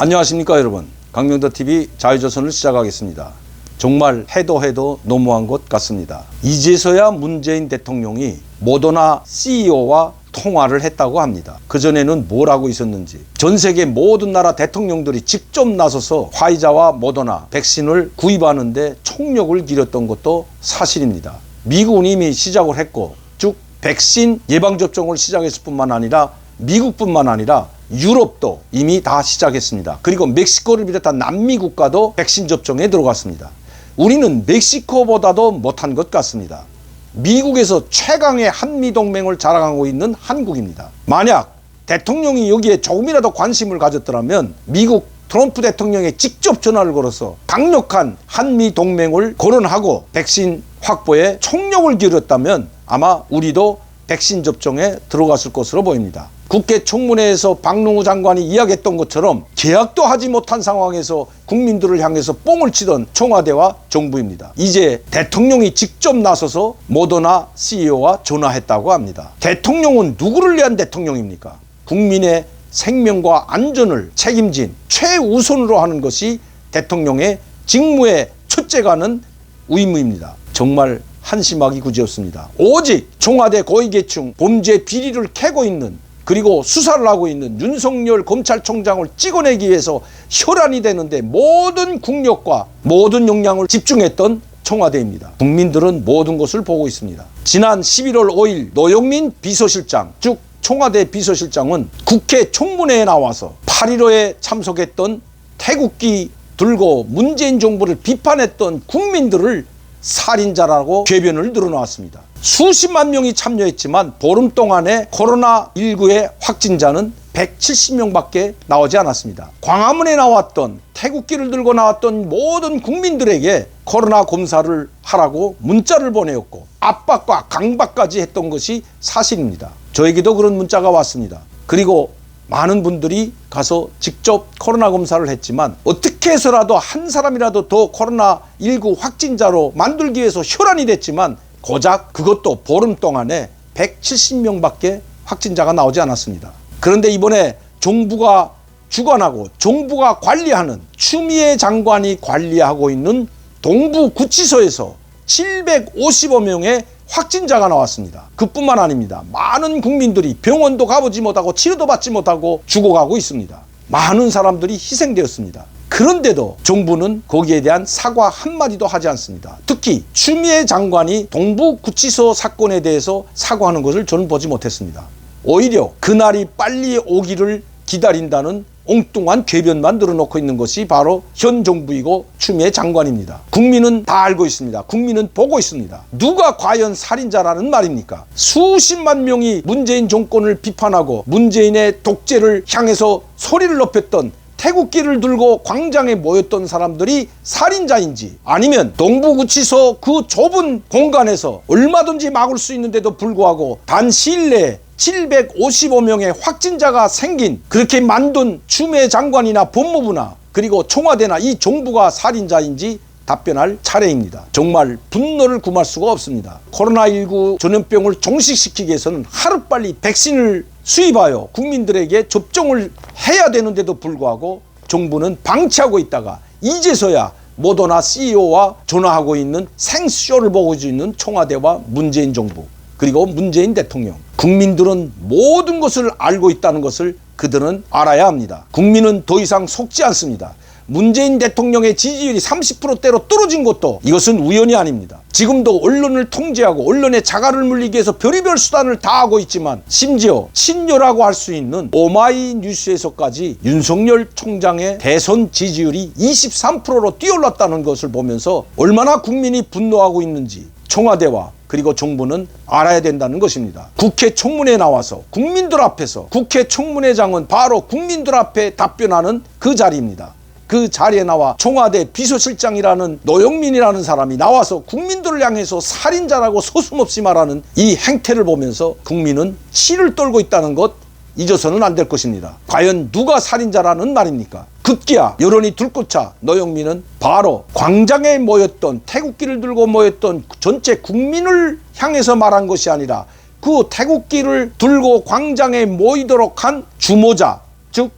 안녕하십니까 여러분. 강명도TV 자유조선을 시작하겠습니다. 정말 해도 너무한 것 같습니다. 이제서야 문재인 대통령이 모더나 CEO와 통화를 했다고 합니다. 그전에는 뭘 하고 있었는지 전 세계 모든 나라 대통령들이 직접 나서서 화이자와 모더나 백신을 구입하는데 총력을 기울였던 것도 사실입니다. 미국은 이미 시작을 했고 즉 백신 예방접종을 시작했을 뿐만 아니라 미국뿐만 아니라 유럽도 이미 다 시작했습니다. 그리고 멕시코를 비롯한 남미 국가도 백신 접종에 들어갔습니다. 우리는 멕시코보다도 못한 것 같습니다. 미국에서 최강의 한미동맹을 자랑하고 있는 한국입니다. 만약 대통령이 여기에 조금이라도 관심을 가졌더라면 미국 트럼프 대통령에 직접 전화를 걸어서 강력한 한미동맹을 거론하고 백신 확보에 총력을 기울였다면 아마 우리도 백신 접종에 들어갔을 것으로 보입니다. 국회 청문회에서 박능우 장관이 이야기했던 것처럼 계약도 하지 못한 상황에서 국민들을 향해서 뽕을 치던 청와대와 정부입니다. 이제 대통령이 직접 나서서 모더나 CEO와 전화했다고 합니다. 대통령은 누구를 위한 대통령입니까? 국민의 생명과 안전을 책임진 최우선으로 하는 것이 대통령의 직무의 첫째가는 의무입니다. 정말 한심하기 그지없습니다. 오직 청와대 고위계층 범죄 비리를 캐고 있는 그리고 수사를 하고 있는 윤석열 검찰총장을 찍어내기 위해서 혈안이 되는데 모든 국력과 모든 역량을 집중했던 청와대입니다. 국민들은 모든 것을 보고 있습니다. 지난 11월 5일 노영민 비서실장 즉 청와대 비서실장은 국회 청문회에 나와서 8.15에 참석했던 태국기 들고 문재인 정부를 비판했던 국민들을 살인자라고 궤변을 늘어놓았습니다. 수십만 명이 참여했지만 보름 동안에 코로나19의 확진자는 170명밖에 나오지 않았습니다. 광화문에 나왔던 태국기를 들고 나왔던 모든 국민들에게 코로나 검사를 하라고 문자를 보내었고 압박과 강박까지 했던 것이 사실입니다. 저에게도 그런 문자가 왔습니다. 그리고 많은 분들이 가서 직접 코로나 검사를 했지만 어떻게 해서라도 한 사람이라도 더 코로나19 확진자로 만들기 위해서 혈안이 됐지만 고작 그것도 보름 동안에 170명밖에 확진자가 나오지 않았습니다. 그런데 이번에 정부가 주관하고 정부가 관리하는 추미애 장관이 관리하고 있는 동부구치소에서 755명의 확진자가 나왔습니다. 그뿐만 아닙니다. 많은 국민들이 병원도 가보지 못하고 치료도 받지 못하고 죽어가고 있습니다. 많은 사람들이 희생되었습니다. 그런데도 정부는 거기에 대한 사과 한마디도 하지 않습니다. 특히 추미애 장관이 동부구치소 사건에 대해서 사과하는 것을 저는 보지 못했습니다. 오히려 그날이 빨리 오기를 기다린다는 엉뚱한 궤변만 늘어놓고 있는 것이 바로 현 정부이고 추미애 장관입니다. 국민은 다 알고 있습니다. 국민은 보고 있습니다. 누가 과연 살인자라는 말입니까? 수십만 명이 문재인 정권을 비판하고 문재인의 독재를 향해서 소리를 높였던 태국기를 들고 광장에 모였던 사람들이 살인자인지 아니면 동부구치소 그 좁은 공간에서 얼마든지 막을 수 있는데도 불구하고 단 시일 내에 755명의 확진자가 생긴 그렇게 만든 추미애 장관이나 법무부나 그리고 청와대나 이 정부가 살인자인지 답변할 차례입니다. 정말 분노를 금할 수가 없습니다. 코로나19 전염병을 종식시키기 위해서는 하루빨리 백신을 수입하여 국민들에게 접종을 해야 되는데도 불구하고 정부는 방치하고 있다가 이제서야 모더나 CEO와 전화하고 있는 생쇼를 보고 있는 청와대와 문재인 정부 그리고 문재인 대통령 국민들은 모든 것을 알고 있다는 것을 그들은 알아야 합니다. 국민은 더 이상 속지 않습니다. 문재인 대통령의 지지율이 30%대로 떨어진 것도 이것은 우연이 아닙니다. 지금도 언론을 통제하고 언론의 자갈을 물리기 위해서 별의별 수단을 다하고 있지만 심지어 친여라고 할 수 있는 오마이뉴스에서까지 윤석열 총장의 대선 지지율이 23%로 뛰어올랐다는 것을 보면서 얼마나 국민이 분노하고 있는지 청와대와 그리고 정부는 알아야 된다는 것입니다. 국회 청문회에 나와서 국민들 앞에서 국회 청문회장은 바로 국민들 앞에 답변하는 그 자리입니다. 그 자리에 나와 청와대 비서실장이라는 노영민이라는 사람이 나와서 국민들을 향해서 살인자라고 서슴없이 말하는 이 행태를 보면서 국민은 치를 떨고 있다는 것 잊어서는 안 될 것입니다. 과연 누가 살인자라는 말입니까? 급기야 여론이 들끓자 노영민은 바로 광장에 모였던 태국기를 들고 모였던 전체 국민을 향해서 말한 것이 아니라 그 태국기를 들고 광장에 모이도록 한 주모자 즉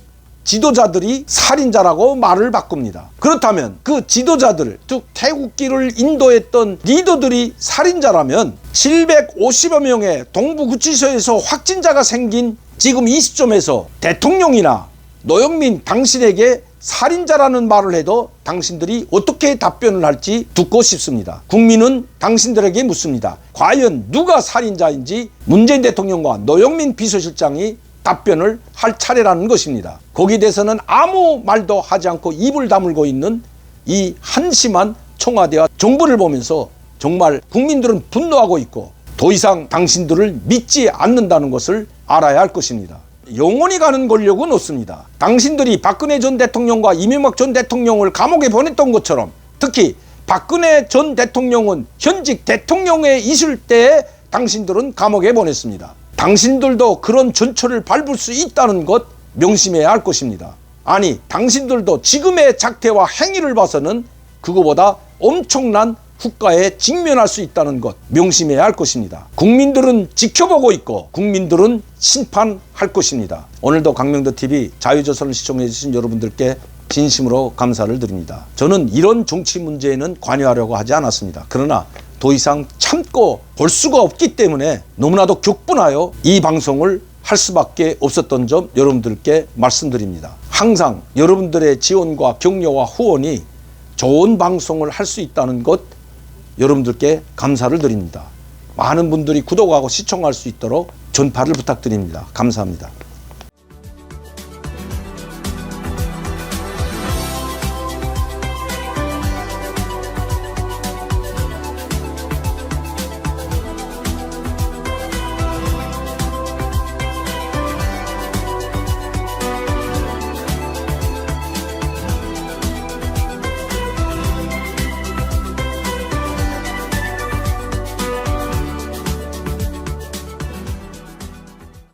지도자들이 살인자라고 말을 바꿉니다. 그렇다면 그 지도자들, 즉 태국기를 인도했던 리더들이 살인자라면 750여 명의 동부구치소에서 확진자가 생긴 지금 이 시점에서 대통령이나 노영민 당신에게 살인자라는 말을 해도 당신들이 어떻게 답변을 할지 듣고 싶습니다. 국민은 당신들에게 묻습니다. 과연 누가 살인자인지 문재인 대통령과 노영민 비서실장이 답변을 할 차례라는 것입니다. 거기에 대해서는 아무 말도 하지 않고 입을 다물고 있는 이 한심한 청와대와 정부를 보면서 정말 국민들은 분노하고 있고 더 이상 당신들을 믿지 않는다는 것을 알아야 할 것입니다. 영원히 가는 권력은 없습니다. 당신들이 박근혜 전 대통령과 이명박 전 대통령을 감옥에 보냈던 것처럼, 특히 박근혜 전 대통령은 현직 대통령에 있을 때에 당신들은 감옥에 보냈습니다. 당신들도 그런 전철을 밟을 수 있다는 것 명심해야 할 것입니다. 아니, 당신들도 지금의 작태와 행위를 봐서는 그거보다 엄청난 후과에 직면할 수 있다는 것 명심해야 할 것입니다. 국민들은 지켜보고 있고 국민들은 심판할 것입니다. 오늘도 강명도TV 자유조선을 시청해 주신 여러분들께 진심으로 감사를 드립니다. 저는 이런 정치 문제에는 관여하려고 하지 않았습니다. 그러나 더 이상 참고 볼 수가 없기 때문에 너무나도 격분하여 이 방송을 할 수밖에 없었던 점 여러분들께 말씀드립니다. 항상 여러분들의 지원과 격려와 후원이 좋은 방송을 할 수 있다는 것 여러분들께 감사를 드립니다. 많은 분들이 구독하고 시청할 수 있도록 전파를 부탁드립니다. 감사합니다.